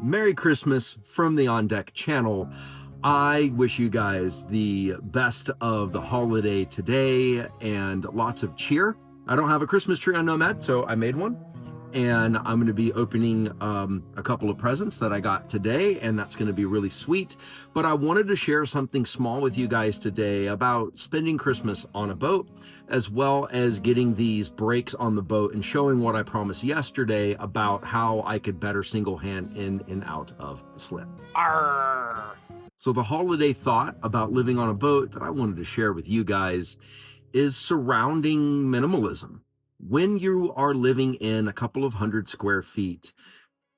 Merry Christmas from the On Deck channel. I wish you guys the best of the holiday today and lots of cheer. I don't have a Christmas tree on Nomad, so I made one. And I'm going to be opening a couple of presents that I got today, and that's going to be really sweet. But I wanted to share something small with you guys today about spending Christmas on a boat, as well as getting these breaks on the boat and showing what I promised yesterday about how I could better single hand in and out of the slip. Arr! So the holiday thought about living on a boat that I wanted to share with you guys is surrounding minimalism. When you are living in a couple of 100 square feet,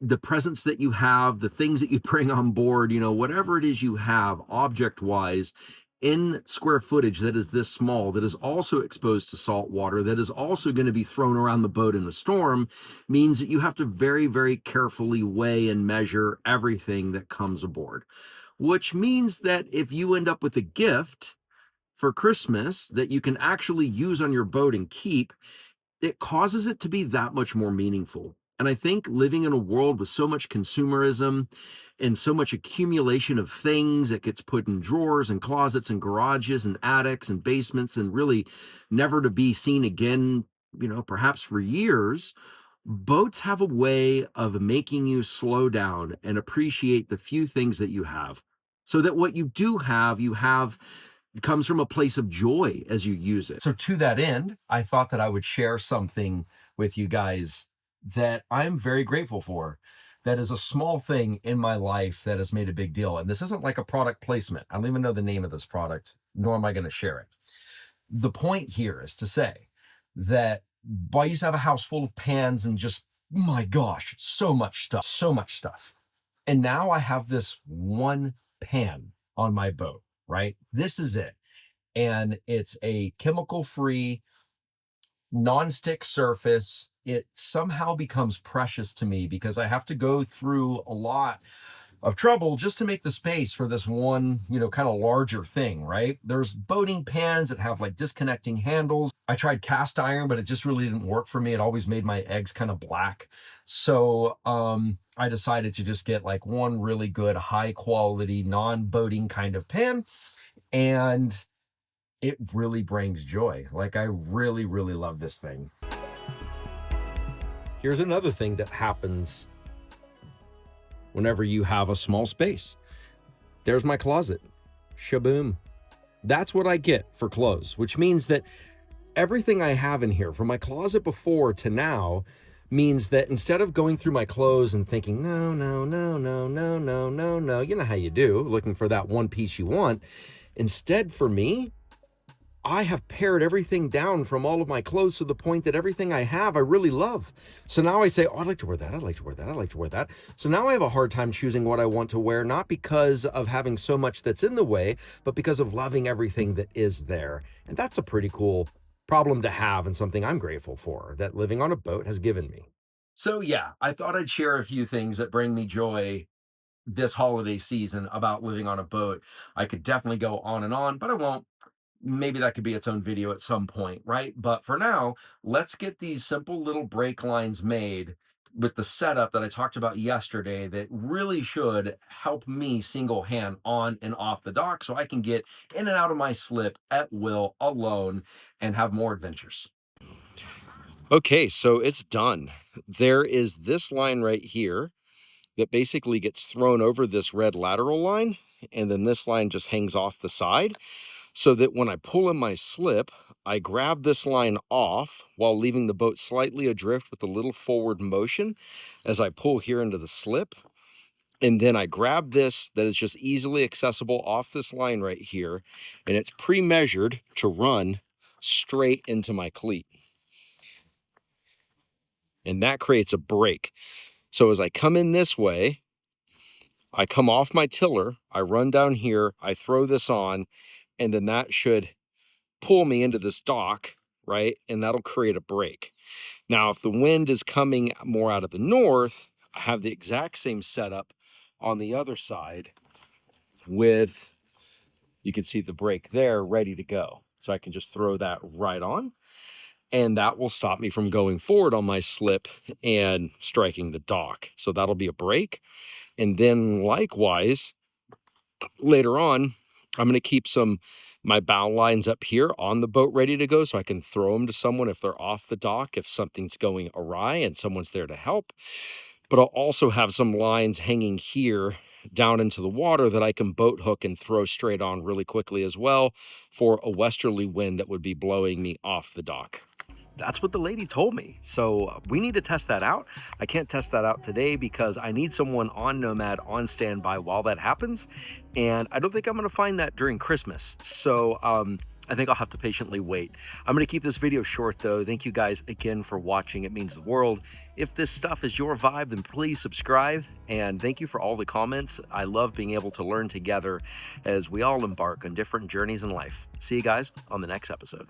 the presents that you have, the things that you bring on board, whatever it is you have object wise in square footage that is this small, that is also exposed to salt water, that is also going to be thrown around the boat in a storm, means that you have to very, very carefully weigh and measure everything that comes aboard. Which means that if you end up with a gift for Christmas that you can actually use on your boat and keep, it causes it to be that much more meaningful. And I think living in a world with so much consumerism and so much accumulation of things that gets put in drawers and closets and garages and attics and basements and really never to be seen again, perhaps for years, boats have a way of making you slow down and appreciate the few things that you have. So that what you do have, comes from a place of joy as you use it. So to that end, I thought that I would share something with you guys that I'm very grateful for. That is a small thing in my life that has made a big deal. And this isn't like a product placement. I don't even know the name of this product, nor am I going to share it. The point here is to say that I used to have a house full of pans and just, my gosh, so much stuff. And now I have this one pan on my boat, right? This is it. And it's a chemical-free, non-stick surface. It somehow becomes precious to me because I have to go through a lot of trouble just to make the space for this one, kind of larger thing, right? There's boating pans that have like disconnecting handles. I tried cast iron, but it just really didn't work for me. It always made my eggs kind of black. So I decided to just get like one really good, high quality, non-boating kind of pan. And it really brings joy. Like, I really, really love this thing. Here's another thing that happens whenever you have a small space. There's my closet. Shaboom. That's what I get for clothes, which means that everything I have in here, from my closet before to now, means that instead of going through my clothes and thinking, no, you know how you do, looking for that one piece you want, instead for me, I have pared everything down from all of my clothes to the point that everything I have, I really love. So now I say, oh, I'd like to wear that. I'd like to wear that. I'd like to wear that. So now I have a hard time choosing what I want to wear, not because of having so much that's in the way, but because of loving everything that is there. And that's a pretty cool problem to have and something I'm grateful for that living on a boat has given me. So yeah, I thought I'd share a few things that bring me joy this holiday season about living on a boat. I could definitely go on and on, but I won't. Maybe that could be its own video at some point, right? But for now, let's get these simple little brake lines made with the setup that I talked about yesterday that really should help me single hand on and off the dock so I can get in and out of my slip at will alone and have more adventures. Okay, so it's done. There is this line right here that basically gets thrown over this red lateral line, and then this line just hangs off the side, so that when I pull in my slip, I grab this line off while leaving the boat slightly adrift with a little forward motion as I pull here into the slip. And then I grab this that is just easily accessible off this line right here, and it's pre-measured to run straight into my cleat. And that creates a break. So as I come in this way, I come off my tiller, I run down here, I throw this on, and then that should pull me into this dock, right? And that'll create a break. Now, if the wind is coming more out of the north, I have the exact same setup on the other side with, you can see the break there ready to go. So I can just throw that right on. and that will stop me from going forward on my slip and striking the dock. So that'll be a break. And then likewise, later on, I'm going to keep my bow lines up here on the boat ready to go so I can throw them to someone if they're off the dock, if something's going awry and someone's there to help. But I'll also have some lines hanging here down into the water that I can boat hook and throw straight on really quickly as well for a westerly wind that would be blowing me off the dock. That's what the lady told me. So we need to test that out. I can't test that out today because I need someone on Nomad on standby while that happens. And I don't think I'm going to find that during Christmas. So I think I'll have to patiently wait. I'm going to keep this video short though. Thank you guys again for watching. It means the world. If this stuff is your vibe, then please subscribe. And thank you for all the comments. I love being able to learn together as we all embark on different journeys in life. See you guys on the next episode.